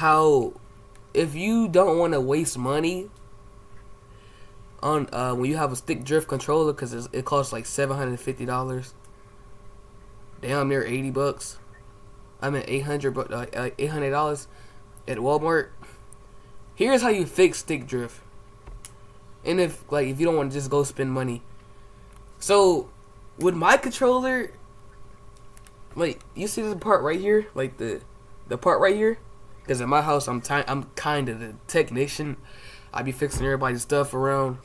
how if you don't want to waste money on when you have a stick drift controller, because it costs like $750, damn near $80. I mean $800 at Walmart. Here's how you fix stick drift. And if you don't want to just go spend money. So with my controller, like you see this part right here, like the part right here, because in my house I'm kind of the technician. I be fixing everybody's stuff around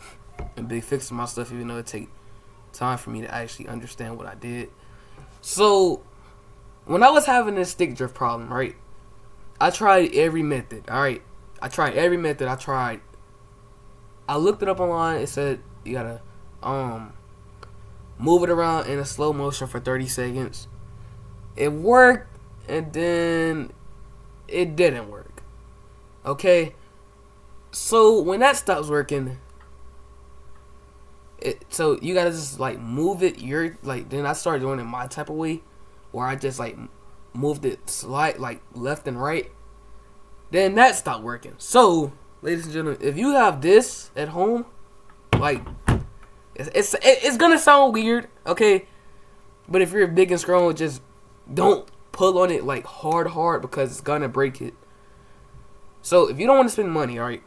and be fixing my stuff, even though it take time for me to actually understand what I did. So when I was having this stick drift problem, right, I tried every method. All right, I tried every method. I looked it up online. It said you gotta move it around in a slow motion for 30 seconds. It worked, and then it didn't work. Okay, so when that stops working, so you gotta just like move it. Then I started doing it my type of way, where I just like moved it slight like left and right. Then that stopped working. So, ladies and gentlemen, if you have this at home, like it's gonna sound weird, okay? But if you're big and strong, just don't pull on it like hard because it's gonna break it. So if you don't want to spend money, alright,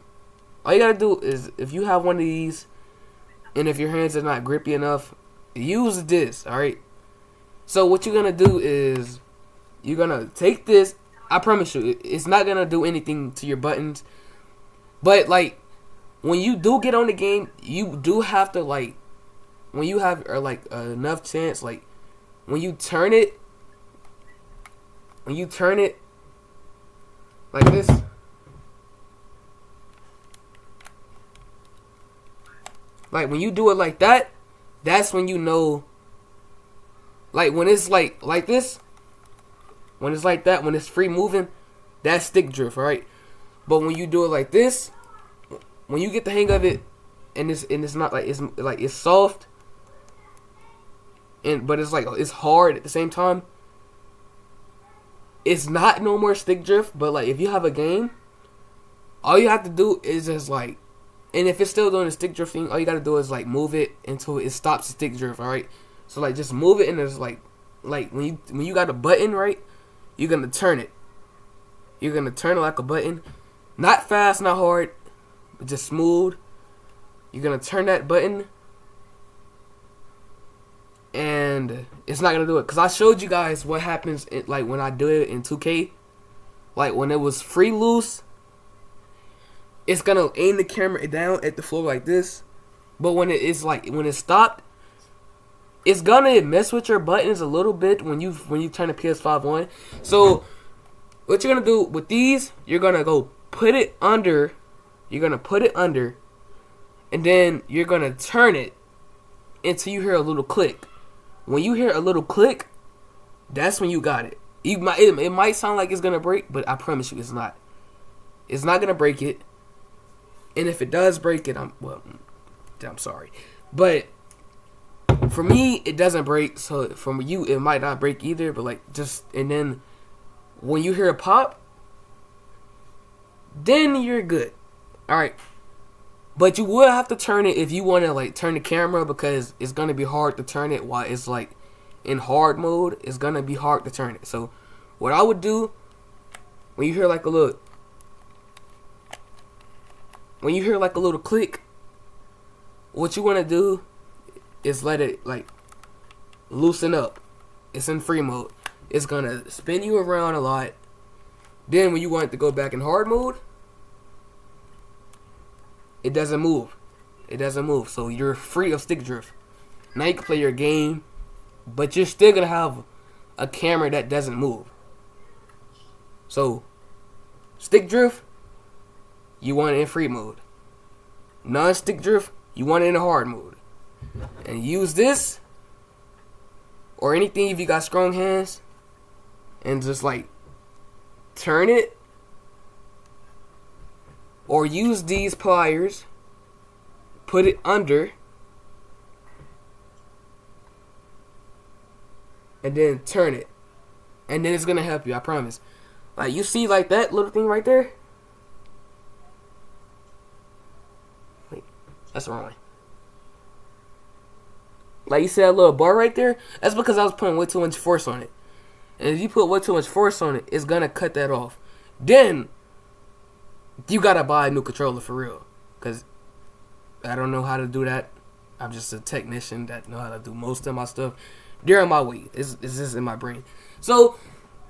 all you gotta do is, if you have one of these, and if your hands are not grippy enough, use this, alright? So what you're gonna do is, you're gonna take this. I promise you, it's not gonna do anything to your buttons. But like, when you do get on the game, you do have to like, when you have enough chance, like when you turn it like this, like when you do it like that, that's when you know. Like when it's like this, when it's like that, when it's free moving, that's stick drift, right? But when you do it like this, when you get the hang of it, and it's not like it's soft, but it's hard at the same time. It's not no more stick drift. But like, if you have a game, all you have to do is just like, and if it's still doing the stick drift thing, all you gotta do is like move it until it stops the stick drift, all right? So like, just move it, and it's like when you got a button, right? You're gonna turn it. You're gonna turn it like a button, not fast, not hard, but just smooth. You're gonna turn that button, and it's not gonna do it. Cause I showed you guys what happens like when I do it in 2K. Like when it was free loose, it's gonna aim the camera down at the floor like this. But when it's stopped, it's gonna mess with your buttons a little bit when you turn the PS5 on. So what you're gonna do with these, you're gonna go put it under. You're gonna put it under, and then you're gonna turn it until you hear a little click. When you hear a little click, that's when you got it. It might sound like it's gonna break, but I promise you, it's not. It's not gonna break it. And if it does break it, I'm sorry, but for me, it doesn't break. So from you, it might not break either. But like, and then when you hear a pop, then you're good. All right. But you will have to turn it if you want to like turn the camera, because it's gonna be hard to turn it while it's like in hard mode. It's gonna be hard to turn it. So what I would do, when you hear like a little click, what you want to do is let it like loosen up. It's in free mode. It's gonna spin you around a lot. Then when you want it to go back in hard mode, it doesn't move. So you're free of stick drift. Now you can play your game, but you're still gonna have a camera that doesn't move. So stick drift, you want it in free mode. Non-stick drift, you want it in hard mode. And use this or anything if you got strong hands, and just like turn it, or use these pliers, put it under, and then turn it, and then it's gonna help you, I promise. Like, you see, like, that little thing right there? Wait, that's the wrong way. Like, you see that little bar right there? That's because I was putting way too much force on it. And if you put way too much force on it, it's gonna cut that off. Then, you gotta buy a new controller for real. Because I don't know how to do that. I'm just a technician that know how to do most of my stuff during my week. It's just in my brain. So,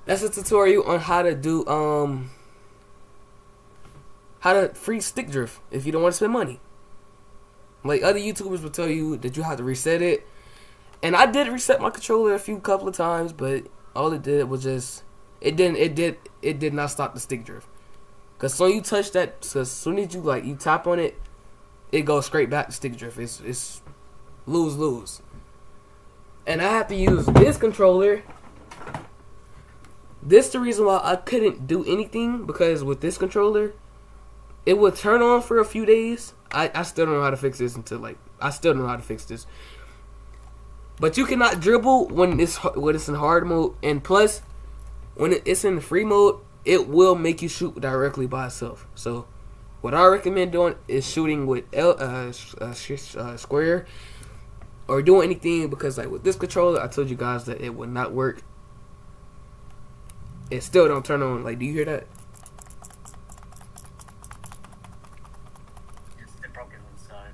that's a tutorial on how to do, how to free stick drift if you don't want to spend money. Like, other YouTubers will tell you that you have to reset it. And I did reset my controller a couple of times, but all it did was just, it did not stop the stick drift. Cause soon you touch that, so as soon as you you tap on it, it goes straight back to stick drift. It's lose. And I have to use this controller. This the reason why I couldn't do anything, because with this controller, it would turn on for a few days. I still don't know how to fix this I still don't know how to fix this. But you cannot dribble when it's in hard mode, and plus, when it's in free mode, it will make you shoot directly by itself. So, what I recommend doing is shooting with square, or doing anything, because like with this controller, I told you guys that it would not work. It still don't turn on. Like, do you hear that? It's broken inside.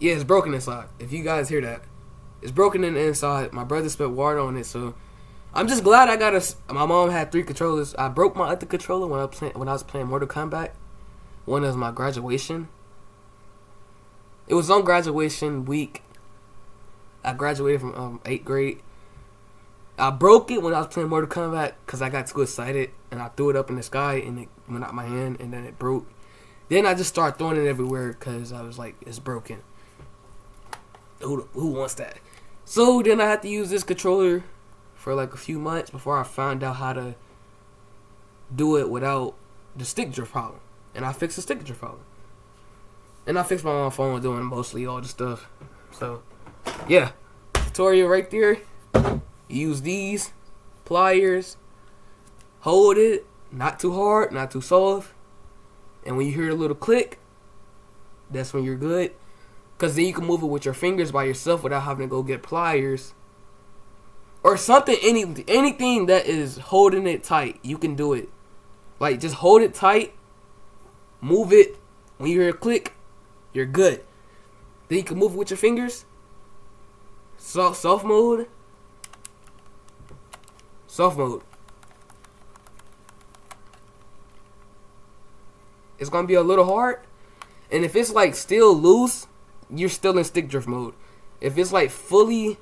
Yeah, it's broken inside. If you guys hear that, it's broken in the inside. My brother spent water on it, so I'm just glad I got my mom had 3 controllers. I broke my other controller when I was playing Mortal Kombat. One was my graduation. It was on graduation week. I graduated from 8th grade. I broke it when I was playing Mortal Kombat because I got too excited and I threw it up in the sky and it went out my hand and then it broke. Then I just started throwing it everywhere because I was like, it's broken. Who wants that? So then I had to use this controller for like a few months before I found out how to do it without the stick drift problem. And I fixed the stick drift problem. And I fixed my own phone doing mostly all the stuff. So, yeah. Tutorial right there. Use these pliers. Hold it. Not too hard, not too soft. And when you hear a little click, that's when you're good. Because then you can move it with your fingers by yourself without having to go get pliers. Or something, anything that is holding it tight, you can do it. Like, just hold it tight. Move it. When you hear a click, you're good. Then you can move it with your fingers. Soft mode. Soft mode. It's going to be a little hard. And if it's like still loose, you're still in stick drift mode. If it's like fully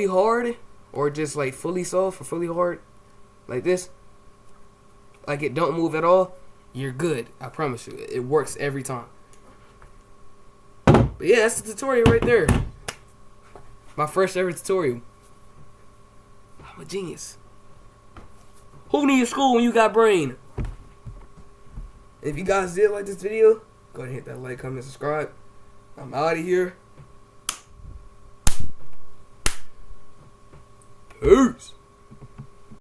hard, or just like fully soft or fully hard, like this, like it don't move at all, you're good. I promise you. It works every time. But yeah, that's the tutorial right there. My first ever tutorial. I'm a genius. Who needs school when you got brain? If you guys did like this video, go ahead and hit that like, comment, subscribe. I'm out of here. Peace.